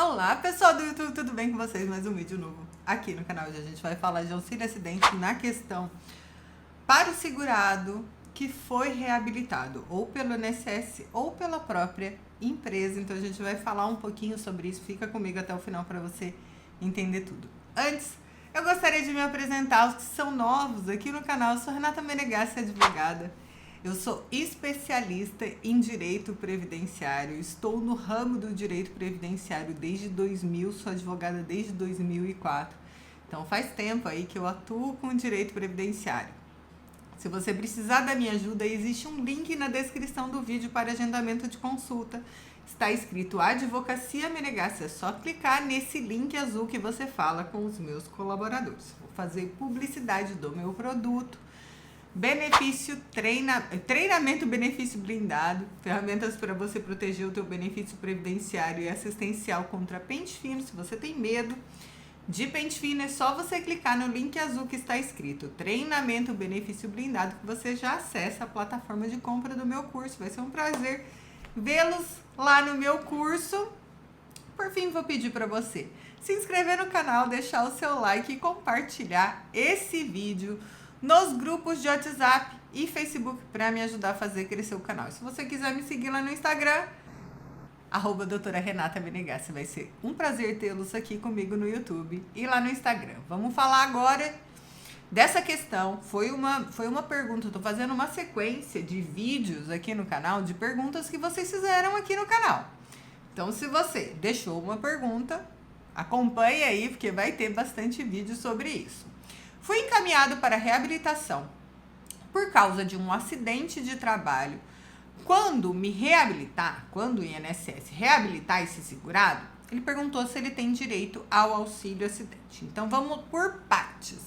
Olá pessoal do YouTube, tudo bem com vocês? Mais um vídeo novo aqui no canal. Hoje a gente vai falar de auxílio acidente na questão para o segurado que foi reabilitado ou pelo INSS ou pela própria empresa. Então a gente vai falar um pouquinho sobre isso. Fica comigo até o final para você entender tudo. Antes, eu gostaria de me apresentar aos que são novos aqui no canal. Eu sou Renata Menegassi, advogada. Eu sou especialista em direito previdenciário, estou no ramo do direito previdenciário desde 2000, sou advogada desde 2004. Então faz tempo aí que eu atuo com direito previdenciário. Se você precisar da minha ajuda, existe um link na descrição do vídeo para agendamento de consulta. Está escrito Advocacia Menegassi, é só clicar nesse link azul que você fala com os meus colaboradores. Vou fazer publicidade do meu produto. Treinamento benefício blindado, ferramentas para você proteger o teu benefício previdenciário e assistencial contra pente fino. Se você tem medo de pente fino, é só você clicar no link azul que está escrito treinamento benefício blindado, que você já acessa a plataforma de compra do meu curso. Vai ser um prazer vê-los lá no meu curso. Por fim, vou pedir para você se inscrever no canal, deixar o seu like e compartilhar esse vídeo nos grupos de WhatsApp e Facebook para me ajudar a fazer crescer o canal. E se você quiser me seguir lá no Instagram, @doutora Renata Menegassi, vai ser um prazer tê-los aqui comigo no YouTube e lá no Instagram. Vamos falar agora dessa questão. Foi uma pergunta, eu tô fazendo uma sequência de vídeos aqui no canal, de perguntas que vocês fizeram aqui no canal. Então, se você deixou uma pergunta, acompanhe aí, porque vai ter bastante vídeo sobre isso. Fui encaminhado para reabilitação por causa de um acidente de trabalho. Quando o INSS reabilitar esse segurado, ele perguntou se ele tem direito ao auxílio acidente. Então vamos por partes.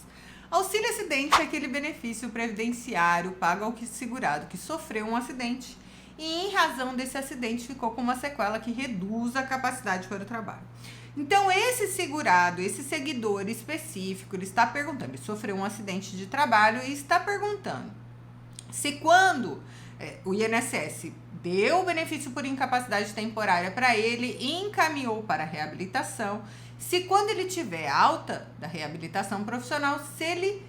Auxílio acidente é aquele benefício previdenciário pago ao segurado que sofreu um acidente e, em razão desse acidente, ficou com uma sequela que reduz a capacidade para o trabalho. Então, esse segurado, esse seguidor específico, ele está perguntando, ele sofreu um acidente de trabalho e está perguntando se quando o INSS deu o benefício por incapacidade temporária para ele e encaminhou para a reabilitação, se quando ele tiver alta da reabilitação profissional, se ele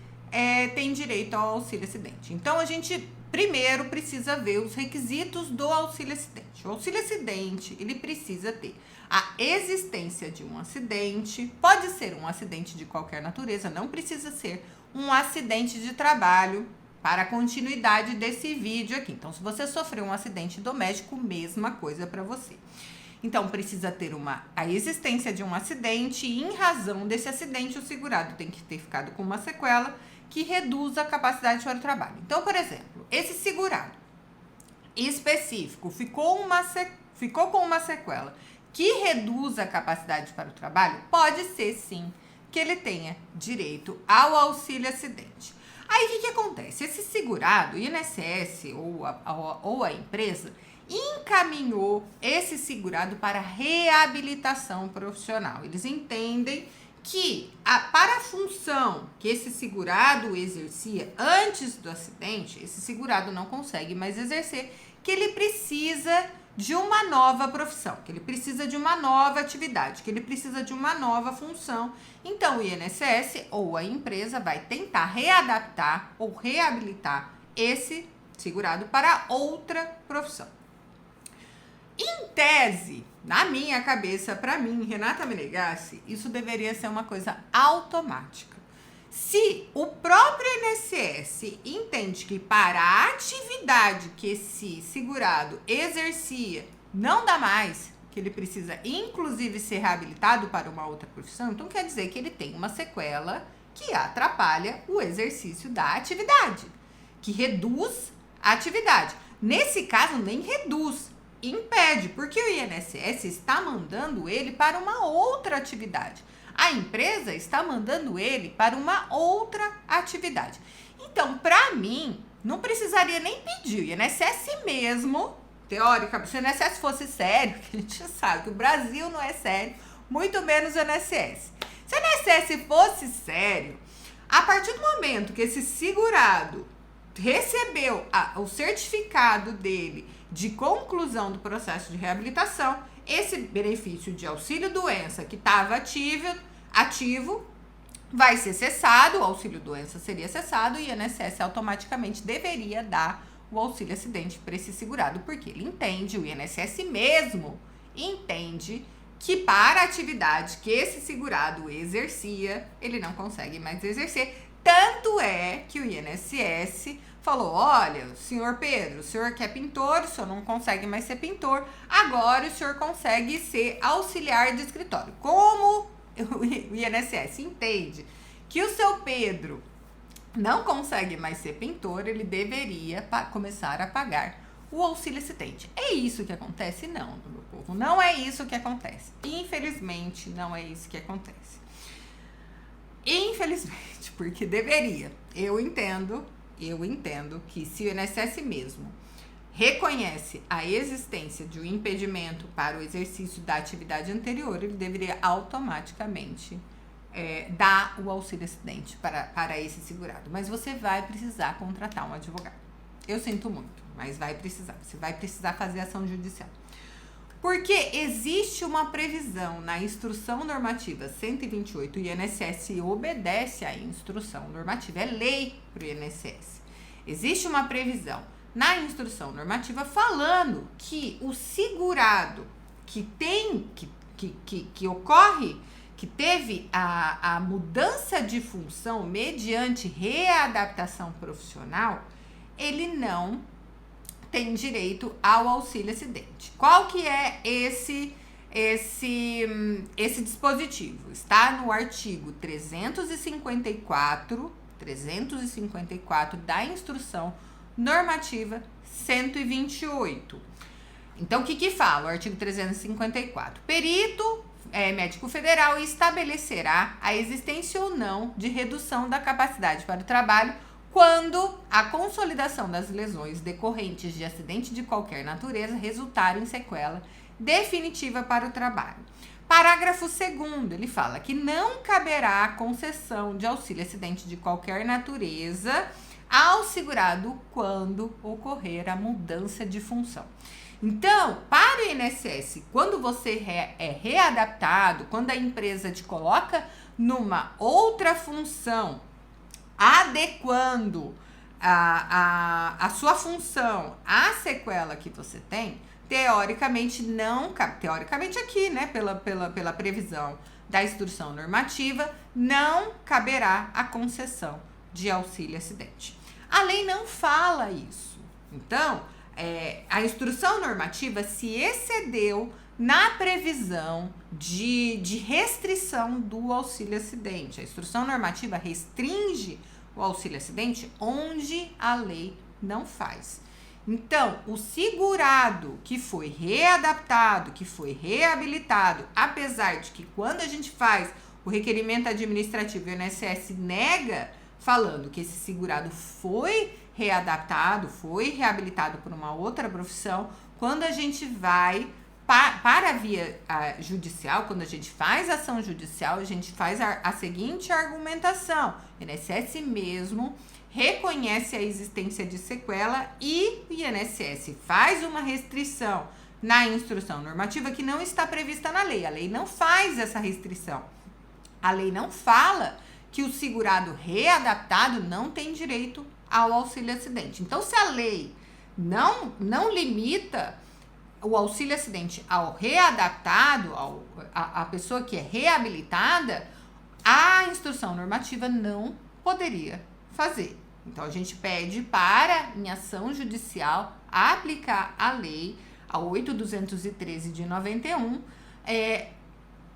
tem direito ao auxílio acidente. Então, a gente primeiro precisa ver os requisitos do auxílio acidente. O auxílio acidente, ele precisa ter a existência de um acidente, pode ser um acidente de qualquer natureza, não precisa ser um acidente de trabalho, para a continuidade desse vídeo aqui. Então, se você sofreu um acidente doméstico, mesma coisa para você. Então, precisa ter a existência de um acidente e, em razão desse acidente, o segurado tem que ter ficado com uma sequela que reduz a capacidade para o trabalho. Então, por exemplo, esse segurado específico ficou com uma sequela que reduz a capacidade para o trabalho, pode ser sim que ele tenha direito ao auxílio acidente. Aí o que acontece? Esse segurado, o INSS ou a empresa, encaminhou esse segurado para reabilitação profissional. Eles entendem que para a função que esse segurado exercia antes do acidente, esse segurado não consegue mais exercer, que ele precisa de uma nova profissão, que ele precisa de uma nova atividade, que ele precisa de uma nova função. Então, o INSS ou a empresa vai tentar readaptar ou reabilitar esse segurado para outra profissão. Em tese, na minha cabeça, para mim, Renata Menegassi, isso deveria ser uma coisa automática. Se o próprio INSS entende que para a atividade que esse segurado exercia não dá mais, que ele precisa inclusive ser reabilitado para uma outra profissão, então quer dizer que ele tem uma sequela que atrapalha o exercício da atividade, que reduz a atividade. Nesse caso, nem reduz, impede, porque o INSS está mandando ele para uma outra atividade. A empresa está mandando ele para uma outra atividade. Então, para mim, não precisaria nem pedir. O INSS mesmo, teoricamente, se o INSS fosse sério, que a gente sabe que o Brasil não é sério, muito menos o INSS. Se o INSS fosse sério, a partir do momento que esse segurado recebeu o certificado dele de conclusão do processo de reabilitação, esse benefício de auxílio-doença que estava ativo vai ser cessado, o auxílio-doença seria cessado e o INSS automaticamente deveria dar o auxílio-acidente para esse segurado, porque ele entende, o INSS mesmo entende que para a atividade que esse segurado exercia, ele não consegue mais exercer. Tanto é que o INSS falou, olha, senhor Pedro, o senhor que é pintor, o senhor não consegue mais ser pintor, agora o senhor consegue ser auxiliar de escritório. Como o INSS entende que o seu Pedro não consegue mais ser pintor, ele deveria começar a pagar o auxílio-acidente. É isso que acontece? Não, meu povo, não é isso que acontece. Infelizmente, não é isso que acontece. Infelizmente, porque deveria. Eu entendo que se o INSS mesmo reconhece a existência de um impedimento para o exercício da atividade anterior, ele deveria automaticamente dar o auxílio-acidente para esse segurado. Mas você vai precisar contratar um advogado. Eu sinto muito, mas vai precisar. Você vai precisar fazer ação judicial. Porque existe uma previsão na Instrução Normativa 128, o INSS obedece à Instrução Normativa, é lei para o INSS. Existe uma previsão na Instrução Normativa falando que o segurado que teve a mudança de função mediante readaptação profissional, ele não tem direito ao auxílio-acidente. Qual que é esse dispositivo? Está no artigo 354 da Instrução Normativa 128. Então, o que fala o artigo 354? Perito médico federal estabelecerá a existência ou não de redução da capacidade para o trabalho quando a consolidação das lesões decorrentes de acidente de qualquer natureza resultar em sequela definitiva para o trabalho. Parágrafo 2º, ele fala que não caberá a concessão de auxílio-acidente de qualquer natureza ao segurado quando ocorrer a mudança de função. Então, para o INSS, quando você é readaptado, quando a empresa te coloca numa outra função, adequando a sua função à sequela que você tem, teoricamente aqui, né, pela previsão da Instrução Normativa, não caberá a concessão de auxílio-acidente. A lei não fala isso. Então, a Instrução Normativa se excedeu na previsão de restrição do auxílio-acidente. A Instrução Normativa restringe o auxílio-acidente onde a lei não faz. Então, o segurado que foi readaptado, que foi reabilitado, apesar de que quando a gente faz o requerimento administrativo, o INSS nega, falando que esse segurado foi readaptado, foi reabilitado por uma outra profissão, quando a gente vai para a via judicial, quando a gente faz ação judicial, a gente faz a seguinte argumentação: o INSS mesmo reconhece a existência de sequela e o INSS faz uma restrição na Instrução Normativa que não está prevista na lei. A lei não faz essa restrição. A lei não fala que o segurado readaptado não tem direito ao auxílio-acidente. Então, se a lei não limita o auxílio-acidente ao readaptado, a pessoa que é reabilitada, a Instrução Normativa não poderia fazer. Então, a gente pede para, em ação judicial, aplicar a lei, a 8.213 de 91,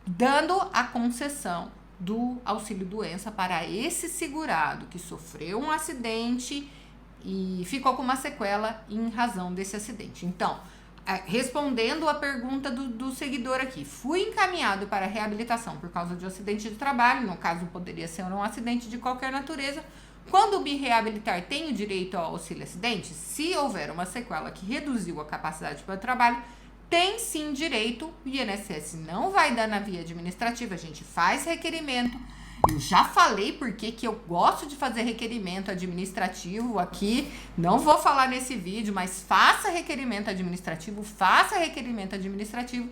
dando a concessão do auxílio-doença para esse segurado que sofreu um acidente e ficou com uma sequela em razão desse acidente. Então, respondendo a pergunta do seguidor aqui, fui encaminhado para reabilitação por causa de um acidente de trabalho, no caso poderia ser um acidente de qualquer natureza. Quando me reabilitar, tenho direito ao auxílio-acidente? Se houver uma sequela que reduziu a capacidade para o trabalho, tem sim direito. O INSS não vai dar na via administrativa, a gente faz requerimento Eu já falei porque que eu gosto de fazer requerimento administrativo aqui. Não vou falar nesse vídeo, mas faça requerimento administrativo, faça requerimento administrativo.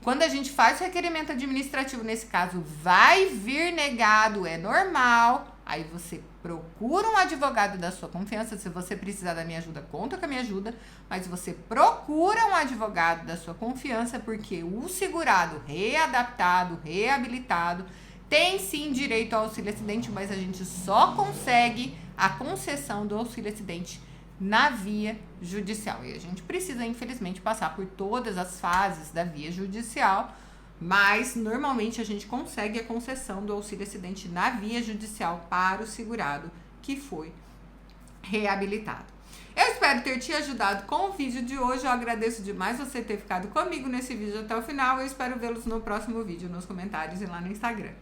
Quando a gente faz o requerimento administrativo, nesse caso, vai vir negado, é normal. Aí você procura um advogado da sua confiança. Se você precisar da minha ajuda, conta com a minha ajuda. Mas você procura um advogado da sua confiança, porque o segurado readaptado, reabilitado, tem sim direito ao auxílio-acidente, mas a gente só consegue a concessão do auxílio-acidente na via judicial. E a gente precisa, infelizmente, passar por todas as fases da via judicial, mas normalmente a gente consegue a concessão do auxílio-acidente na via judicial para o segurado que foi reabilitado. Eu espero ter te ajudado com o vídeo de hoje. Eu agradeço demais você ter ficado comigo nesse vídeo até o final. Eu espero vê-los no próximo vídeo, nos comentários e lá no Instagram.